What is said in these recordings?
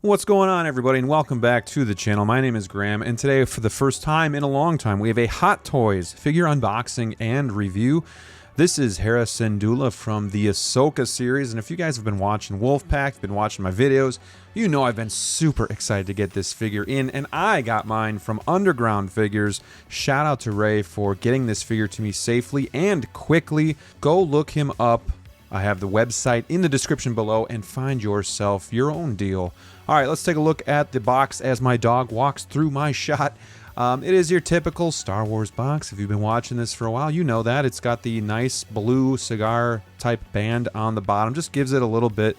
What's going on, everybody, and welcome back to the channel. My name is Graham, and today, for the first time in a long time, we have a Hot Toys figure unboxing and review. This is Hera Syndulla from the Ahsoka series, and if you guys have been watching Wolfpack, been watching my videos, you know I've been super excited to get this figure in, and I got mine from Underground Figures. Shout out to Ray for getting this figure to me safely and quickly. Go look him up. I have the website in the description below, and find yourself your own deal. All right, let's take a look at the box as my dog walks through my shot. It is your typical Star Wars box. If you've been watching this for a while, you know that. It's got the nice blue cigar type band on the bottom. Just gives it a little bit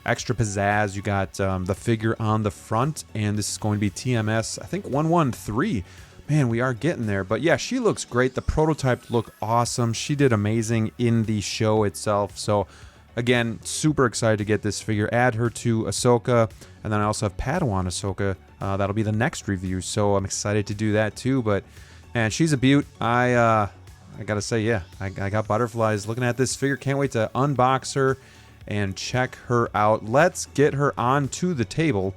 extra pizzazz. You got the figure on the front, and this is going to be TMS, I think 113. Man, we are getting there. But yeah, she looks great. The prototypes look awesome. She did amazing in the show itself. So again, super excited to get this figure. Add her to Ahsoka, and then I also have Padawan Ahsoka. That'll be the next review, so I'm excited to do that too. But man, she's a beaut. I gotta say, yeah, I got butterflies looking at this figure. Can't wait to unbox her and check her out. Let's get her onto the table.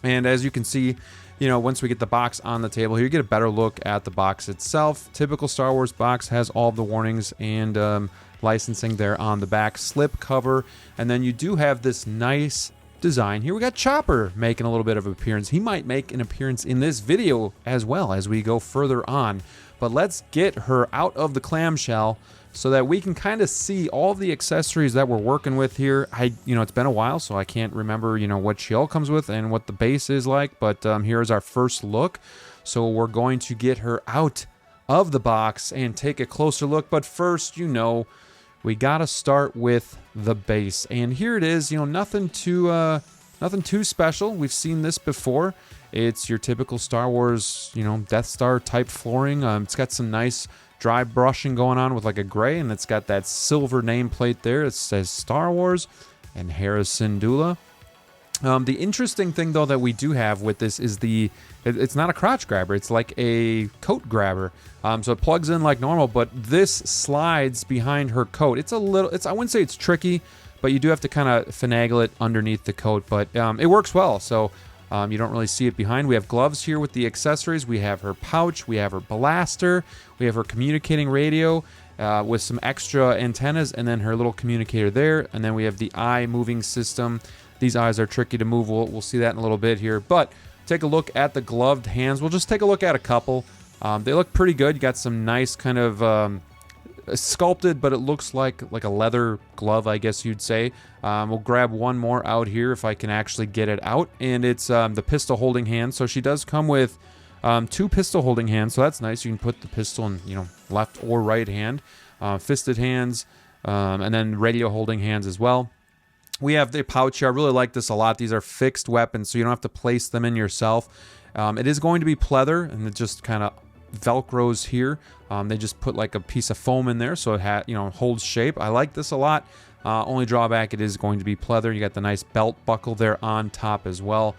And as you can see, you know, once we get the box on the table here, you get a better look at the box itself. Typical Star Wars box, has all the warnings and licensing there on the back. Slip cover, and then you do have this nice design here. We got Chopper making a little bit of an appearance. He might make an appearance in this video as well as we go further on. But let's get her out of the clamshell so that we can kind of see all the accessories that we're working with here. It's been a while, so I can't remember, what she all comes with and what the base is like. But here's our first look. So we're going to get her out of the box and take a closer look. But first, we gotta start with the base, and here it is. Nothing too special. We've seen this before. It's your typical Star Wars, Death Star type flooring. It's got some nice dry brushing going on with like a gray, and it's got that silver nameplate there. It says Star Wars and Hera Syndulla. The interesting thing, though, that we do have with this is it's not a crotch grabber. It's like a coat grabber. So it plugs in like normal, but this slides behind her coat. I wouldn't say it's tricky, but you do have to kind of finagle it underneath the coat. But it works well, so you don't really see it behind. We have gloves here with the accessories. We have her pouch. We have her blaster. We have her communicating radio with some extra antennas, and then her little communicator there. And then we have the eye moving system. These eyes are tricky to move. We'll see that in a little bit here. But take a look at the gloved hands. We'll just take a look at a couple. They look pretty good. You got some nice kind of sculpted, but it looks like a leather glove, I guess you'd say. We'll grab one more out here if I can actually get it out. And it's the pistol holding hand. So she does come with two pistol holding hands. So that's nice. You can put the pistol in left or right hand. Fisted hands, and then radio holding hands as well. We have the pouch here. I really like this a lot. These are fixed weapons, so you don't have to place them in yourself. It is going to be pleather, and it just kind of velcros here. They just put like a piece of foam in there, so it holds shape. I like this a lot. Only drawback, it is going to be pleather. You got the nice belt buckle there on top as well.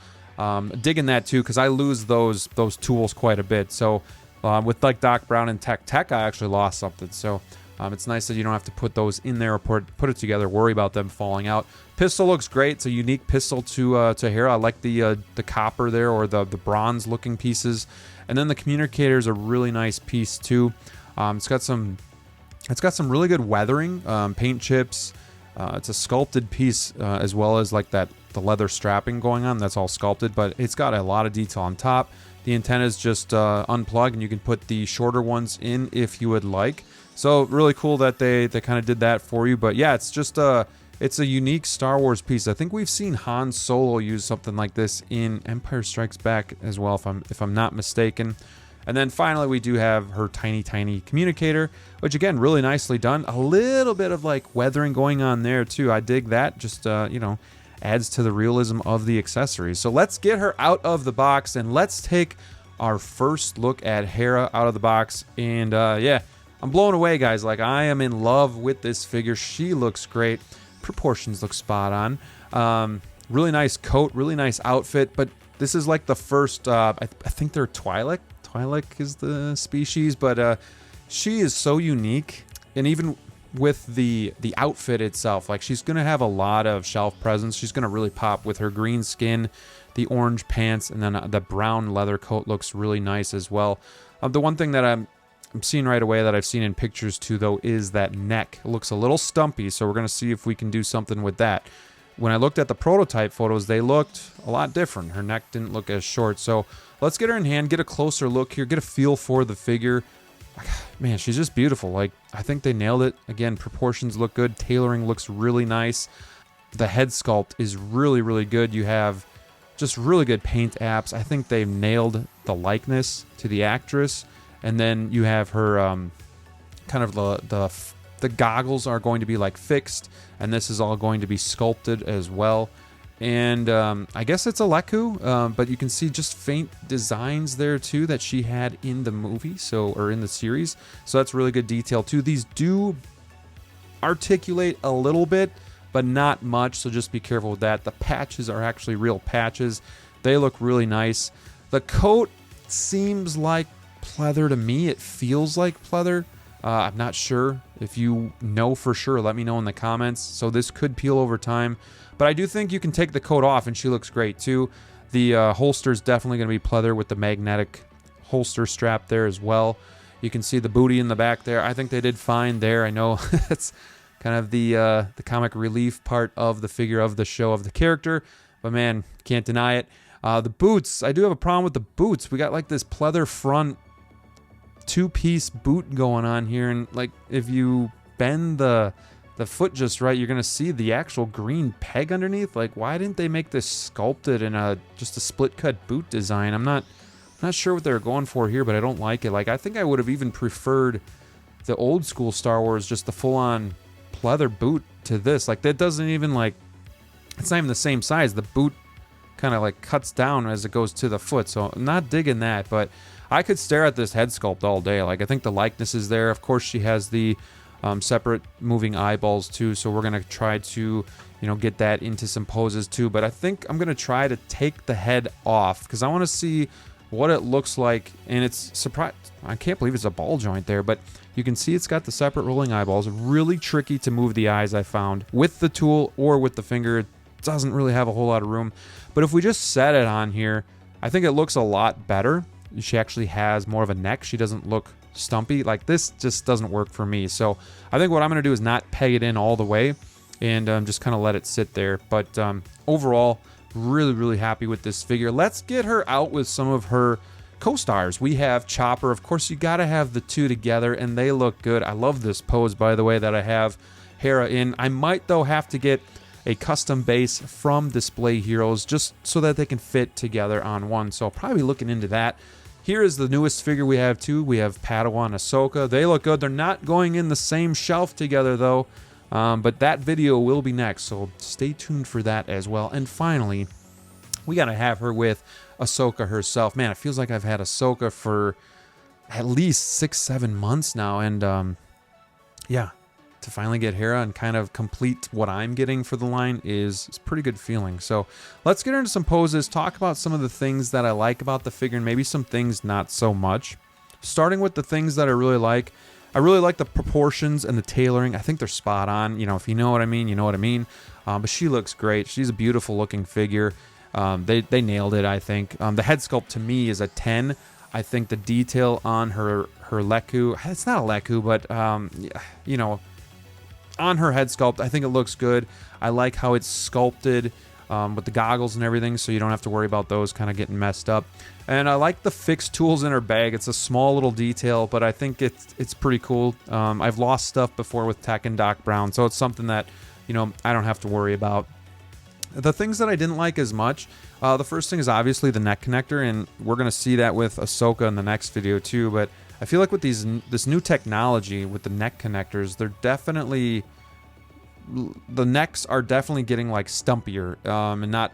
Digging that too, because I lose those tools quite a bit. So with like Doc Brown and Tech, I actually lost something. So it's nice that you don't have to put those in there or put it together, worry about them falling out. Pistol looks great. It's a unique pistol to Hera. I like the copper there, or the bronze looking pieces. And then the communicator is a really nice piece too. It's got some really good weathering, paint chips. It's a sculpted piece as well as like the leather strapping going on. That's all sculpted, but it's got a lot of detail on top. The antennas just unplug, and you can put the shorter ones in if you would like. So really cool that they kind of did that for you. But yeah, it's just it's a unique Star Wars piece. I think we've seen Han Solo use something like this in Empire Strikes Back as well, if I'm not mistaken. And then finally, we do have her tiny communicator, which again, really nicely done. A little bit of like weathering going on there too. I dig that. Just adds to the realism of the accessories. So let's get her out of the box, and let's take our first look at Hera out of the box. And yeah, I'm blown away, guys. Like, I am in love with this figure. She looks great. Proportions look spot on. Really nice coat, really nice outfit. But this is like the first, I think they're Twi'lek. Twi'lek is the species, but she is so unique. And even with the outfit itself. Like, she's going to have a lot of shelf presence. She's going to really pop with her green skin, the orange pants, and then the brown leather coat looks really nice as well. The one thing that I'm seeing right away that I've seen in pictures too, though, is that neck. It looks a little stumpy, so we're going to see if we can do something with that. When I looked at the prototype photos, they looked a lot different. Her neck didn't look as short. So let's get her in hand, get a closer look here, get a feel for the figure. Man, she's just beautiful. Like, I think they nailed it. Again, proportions look good. Tailoring looks really nice. The head sculpt is really, really good. You have just really good paint apps. I think they've nailed the likeness to the actress. And then you have her kind of the goggles are going to be like fixed, and this is all going to be sculpted as well. And I guess it's a Leku, but you can see just faint designs there too that she had in the movie, or in the series. So that's really good detail too. These do articulate a little bit, but not much, so just be careful with that. The patches are actually real patches. They look really nice. The coat seems like pleather to me. It feels like pleather. I'm not sure. If you know for sure, let me know in the comments. So this could peel over time. But I do think you can take the coat off and she looks great too. The holster is definitely going to be pleather with the magnetic holster strap there as well. You can see the booty in the back there. I think they did fine there. I know it's kind of the comic relief part of the figure, of the show, of the character. But man, can't deny it. The boots, I do have a problem with the boots. We got like this pleather front two-piece boot going on here. And like, if you bend the foot just right, you're gonna see the actual green peg underneath. Like, why didn't they make this sculpted in just a split cut boot design? I'm not sure what they're going for here, but I don't like it. Like, I think I would have even preferred the old school Star Wars, just the full-on pleather boot to this. Like, that doesn't even, like, it's not even the same size. The boot kind of like cuts down as it goes to the foot, so I'm not digging that. But I could stare at this head sculpt all day. Like, I think the likeness is there. Of course, she has the separate moving eyeballs too, so we're gonna try to, get that into some poses too. But I think I'm gonna try to take the head off because I want to see what it looks like. And it's I can't believe it's a ball joint there, but you can see it's got the separate rolling eyeballs. Really tricky to move the eyes, I found, with the tool or with the finger. It doesn't really have a whole lot of room. But if we just set it on here, I think it looks a lot better. She actually has more of a neck. She doesn't look stumpy. Like, this just doesn't work for me. So I think what I'm going to do is not peg it in all the way and just kind of let it sit there. But overall, really, really happy with this figure. Let's get her out with some of her co-stars. We have Chopper. Of course, you got to have the two together, and they look good. I love this pose, by the way, that I have Hera in. I might, though, have to get a custom base from Display Heroes just so that they can fit together on one. So I'll probably be looking into that. Here is the newest figure we have too. We have Padawan, Ahsoka. They look good. They're not going in the same shelf together though, but that video will be next, so stay tuned for that as well. And finally, we gotta have her with Ahsoka herself. Man, it feels like I've had Ahsoka for at least 6-7 months now, and yeah, to finally get Hera and kind of complete what I'm getting for the line is pretty good feeling. So let's get into some poses, talk about some of the things that I like about the figure and maybe some things not so much. Starting with the things that I really like the proportions and the tailoring. I think they're spot on. If you know what I mean, you know what I mean. But she looks great. She's a beautiful looking figure. They nailed it, I think. The head sculpt to me is a 10. I think the detail on her Leku, it's not a Leku, but on her head sculpt, I think it looks good. I like how it's sculpted with the goggles and everything, so you don't have to worry about those kind of getting messed up. And I like the fixed tools in her bag. It's a small little detail, but I think it's pretty cool. I've lost stuff before with Tech and Doc Brown, so it's something that I don't have to worry about. The things that I didn't like as much, the first thing is obviously the neck connector, and we're going to see that with Ahsoka in the next video too, but I feel like with this new technology with the neck connectors, the necks are definitely getting like stumpier and not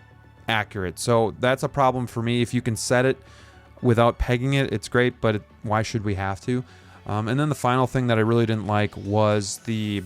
accurate. So that's a problem for me. If you can set it without pegging it, it's great, but why should we have to? And then the final thing that I really didn't like was the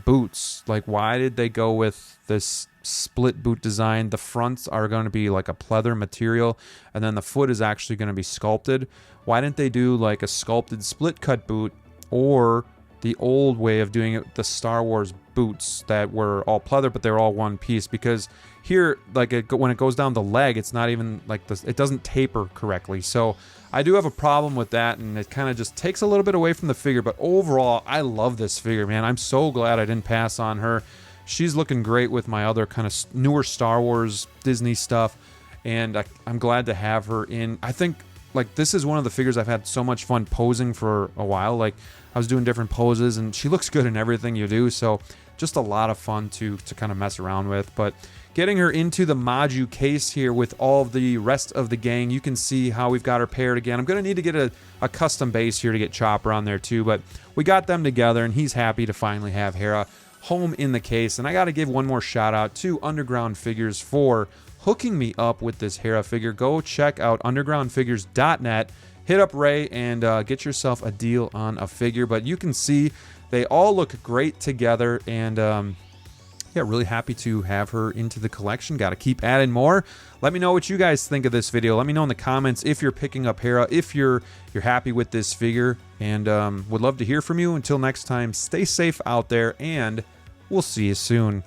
boots. Like, why did they go with this split boot design? The fronts are going to be like a pleather material, and then the foot is actually going to be sculpted. Why didn't they do like a sculpted split cut boot or the old way of doing it, the Star Wars boots that were all pleather, but they're all one piece, because here, like when it goes down the leg, it's not even like this, it doesn't taper correctly. So I do have a problem with that, and it kind of just takes a little bit away from the figure. But overall, I love this figure, man. I'm so glad I didn't pass on her. She's looking great with my other kind of newer Star Wars Disney stuff, and I'm glad to have her in. I think like this is one of the figures I've had so much fun posing for a while. Like I was doing different poses, and she looks good in everything you do. So just a lot of fun to kind of mess around with. But getting her into the Maju case here with all of the rest of the gang, you can see how we've got her paired again. I'm going to need to get a custom base here to get Chopper on there too, but we got them together, and he's happy to finally have Hera home in the case. And I got to give one more shout out to Underground Figures for hooking me up with this Hera figure. Go check out undergroundfigures.net. Hit up Ray and get yourself a deal on a figure. But you can see they all look great together, and yeah, really happy to have her into the collection. Got to keep adding more. Let me know what you guys think of this video. Let me know in the comments if you're picking up Hera, if you're happy with this figure, and would love to hear from you. Until next time, stay safe out there, and we'll see you soon.